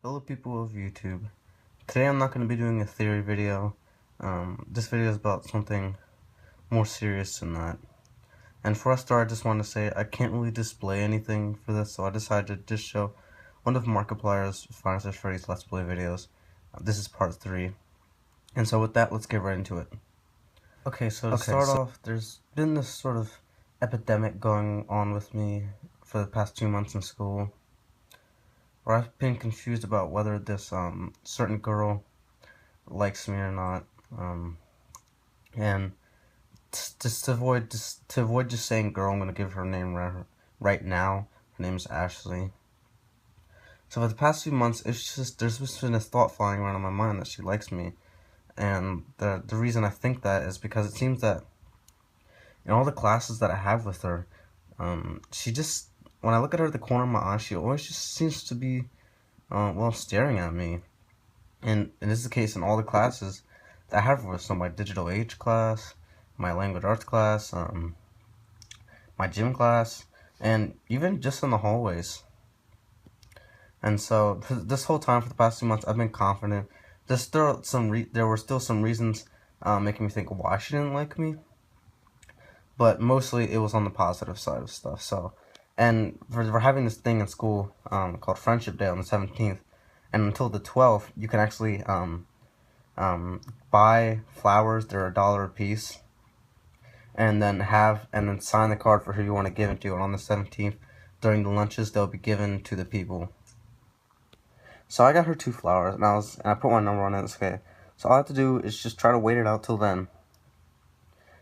Hello people of YouTube. Today I'm not going to be doing a theory video. This video is about something more serious than that. And before I start, I just want to say I can't really display anything for this, so I decided to just show one of Markiplier's Freddy's Let's Play videos. This is part 3. And so with that, let's get right into it. Okay, so to start off, there's been this sort of epidemic going on with me for the past 2 months in school, where I've been confused about whether this certain girl likes me or not, and just to avoid just saying girl, I'm gonna give her name right now. Her name's Ashley. So for the past few months, there's just been a thought flying around in my mind that she likes me, and the reason I think that is because it seems that in all the classes that I have with her, she just, when I look at her at the corner of my eye, she always just seems to be staring at me. And this is the case in all the classes that I have with her. So my digital age class, my language arts class, my gym class, and even just in the hallways. And so this whole time for the past 2 months, I've been confident. There were still some reasons making me think why she didn't like me, but mostly it was on the positive side of stuff. So, and we're having this thing in school called Friendship Day on the 17th, and until the 12th, you can actually buy flowers. They're $1 a piece, and then sign the card for who you want to give it to. And on the 17th, during the lunches, they'll be given to the people. So I got her 2 flowers, and I put my number on it. Okay, so all I have to do is just try to wait it out till then,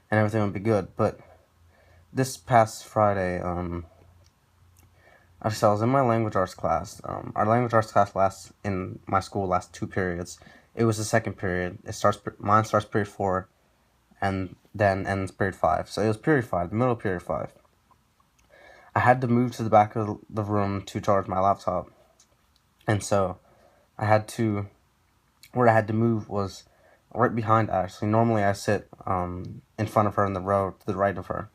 and everything will be good. But this past Friday, I was in my language arts class. Our language arts class in my school lasts 2 periods. It was the second period. Mine starts period 4, and then ends period 5. So it was period 5, the middle of period 5. I had to move to the back of the room to charge my laptop, and so where I had to move was right behind Ashley. Normally I sit in front of her in the row to the right of her.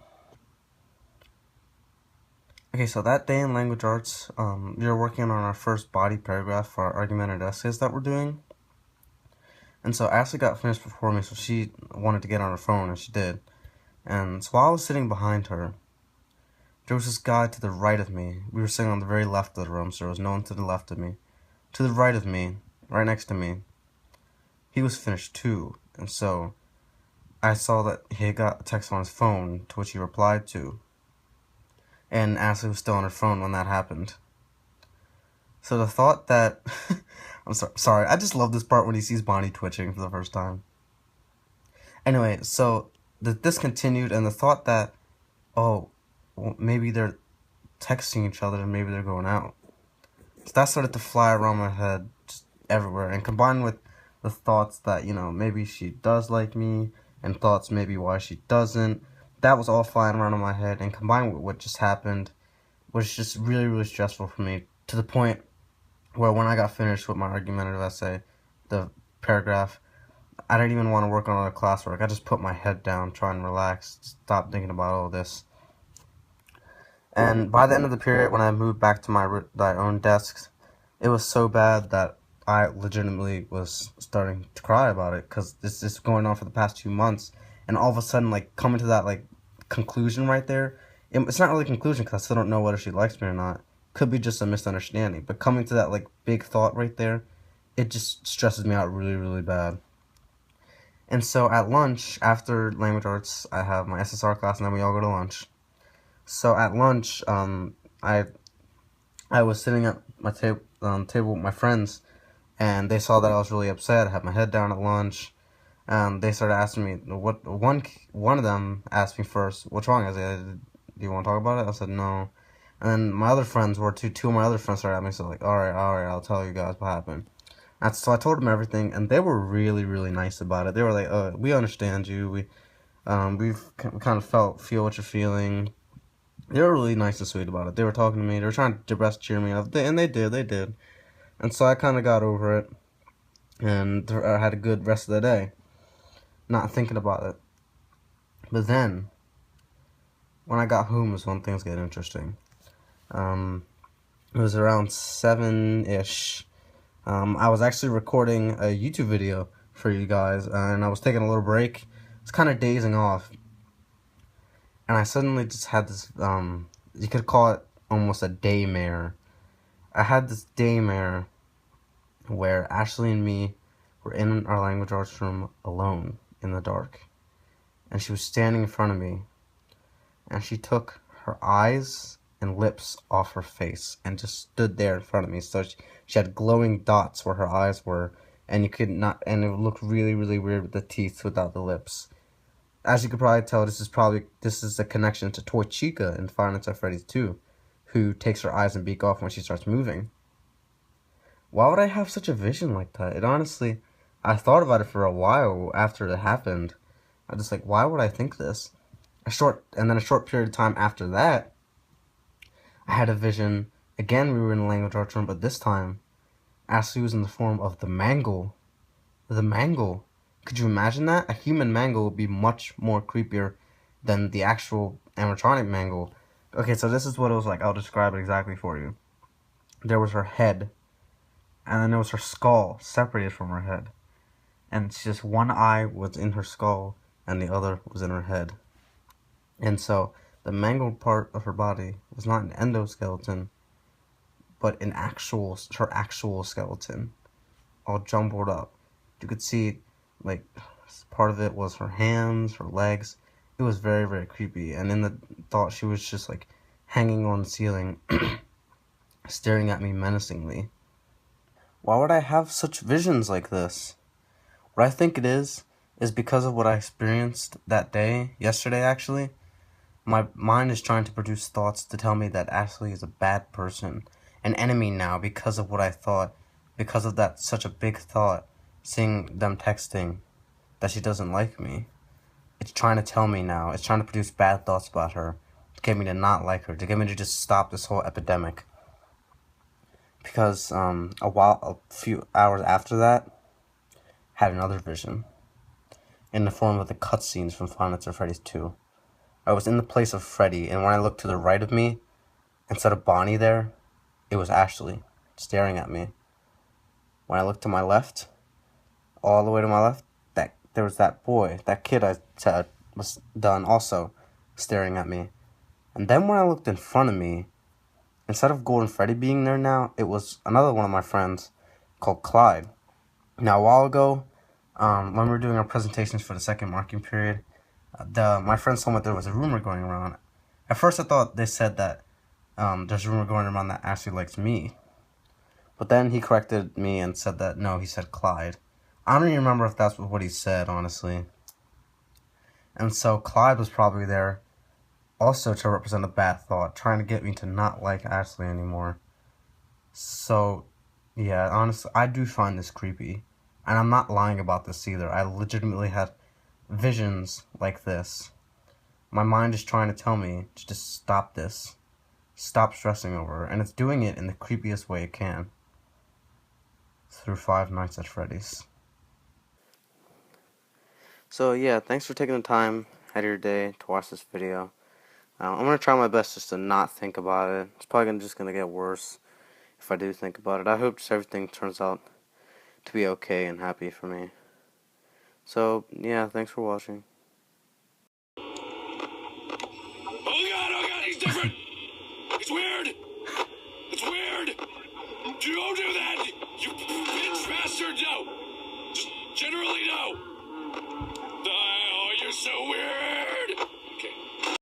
Okay, so that day in language arts, we were working on our first body paragraph for our argumented essays that we're doing. And so Ashley got finished before me, so she wanted to get on her phone, and she did. And so while I was sitting behind her, there was this guy to the right of me. We were sitting on the very left of the room, so there was no one to the left of me. To the right of me, right next to me, he was finished too. And so I saw that he got a text on his phone, to which he replied to. And Ashley was still on her phone when that happened. So the thought that I'm sorry, I just love this part when he sees Bonnie twitching for the first time. Anyway, so this continued, and the thought that, oh, well, maybe they're texting each other and maybe they're going out. So that started to fly around my head just everywhere, and combined with the thoughts that, maybe she does like me, and thoughts maybe why she doesn't, that was all flying around in my head, and combined with what just happened was just really, really stressful for me, to the point where when I got finished with my argumentative essay, the paragraph, I didn't even want to work on other classwork. I just put my head down, try and relax, stop thinking about all this. And by the end of the period, when I moved back to my own desk, it was so bad that I legitimately was starting to cry about it, because this is going on for the past 2 months, and all of a sudden, coming to that, conclusion right there, it's not really a conclusion, because I still don't know whether she likes me or not. Could be just a misunderstanding, but coming to that, big thought right there, it just stresses me out really, really bad. And so at lunch, after language arts, I have my SSR class, and then we all go to lunch. So at lunch, I was sitting at my table with my friends, and they saw that I was really upset. I had my head down at lunch, and they started asking me one of them asked me first, "What's wrong?" I said, "Do you want to talk about it?" I said, "No." And then my other friends two of my other friends started at me, so all right, I'll tell you guys what happened. And so I told them everything, and they were really, really nice about it. They were like, "We understand you. We've kind of feel what you're feeling." They were really nice and sweet about it. They were talking to me. They were trying to best cheer me up. And they did. And so I kind of got over it. And I had a good rest of the day, not thinking about it. But then, when I got home is when things get interesting. It was around 7-ish. I was actually recording a YouTube video for you guys, and I was taking a little break. It's kind of dazing off, and I suddenly just had this, you could call it almost a daymare. I had this daymare where Ashley and me were in our language arts room alone in the dark, and she was standing in front of me, and she took her eyes and lips off her face and just stood there in front of me. So she had glowing dots where her eyes were, and you could not, and it looked really, really weird with the teeth without the lips. As you could probably tell, this is a connection to Toy Chica in Five Nights at Freddy's 2, who takes her eyes and beak off when she starts moving. Why would I have such a vision like that? It honestly, I thought about it for a while after it happened. I was just like, why would I think this? And then a short period of time after that, I had a vision. Again, we were in the language arts room, but this time, Ashley was in the form of the mangle. The mangle. Could you imagine that? A human mangle would be much more creepier than the actual animatronic mangle. Okay, so this is what it was like. I'll describe it exactly for you. There was her head, and then there was her skull separated from her head. And it's just one eye was in her skull, and the other was in her head. And so, the mangled part of her body was not an endoskeleton, but her actual skeleton, all jumbled up. You could see, like, part of it was her hands, her legs. It was very, very creepy. And in the thought, she was just, like, hanging on the ceiling, staring at me menacingly. Why would I have such visions like this? What I think it is because of what I experienced that day, yesterday actually. My mind is trying to produce thoughts to tell me that Ashley is a bad person, an enemy now because of what I thought, because of that such a big thought, seeing them texting that she doesn't like me. It's trying to tell me now, it's trying to produce bad thoughts about her, to get me to not like her, to get me to just stop this whole epidemic. Because a few hours after that, had another vision, in the form of the cutscenes from Five Nights at Freddy's 2. I was in the place of Freddy, and when I looked to the right of me, instead of Bonnie there, it was Ashley, staring at me. When I looked to my left, all the way to my left, there was that boy, that kid I said was done also, staring at me. And then when I looked in front of me, instead of Golden Freddy being there now, it was another one of my friends called Clyde. Now, a while ago, when we were doing our presentations for the second marking period, my friends told me there was a rumor going around. At first I thought they said that there's a rumor going around that Ashley likes me. But then he corrected me and said that, no, he said Clyde. I don't even remember if that's what he said, honestly. And so Clyde was probably there also to represent a bad thought, trying to get me to not like Ashley anymore. So, yeah, honestly, I do find this creepy. And I'm not lying about this either. I legitimately had visions like this. My mind is trying to tell me to just stop this. Stop stressing over her. And it's doing it in the creepiest way it can. Through Five Nights at Freddy's. So yeah, thanks for taking the time out of your day to watch this video. I'm going to try my best just to not think about it. It's probably just going to get worse if I do think about it. I hope just everything turns out to be okay and happy for me. So, yeah, thanks for watching. Oh god, he's different! It's weird! It's weird! Don't do that! You bitch bastard, no! Just generally, no! Oh, you're so weird!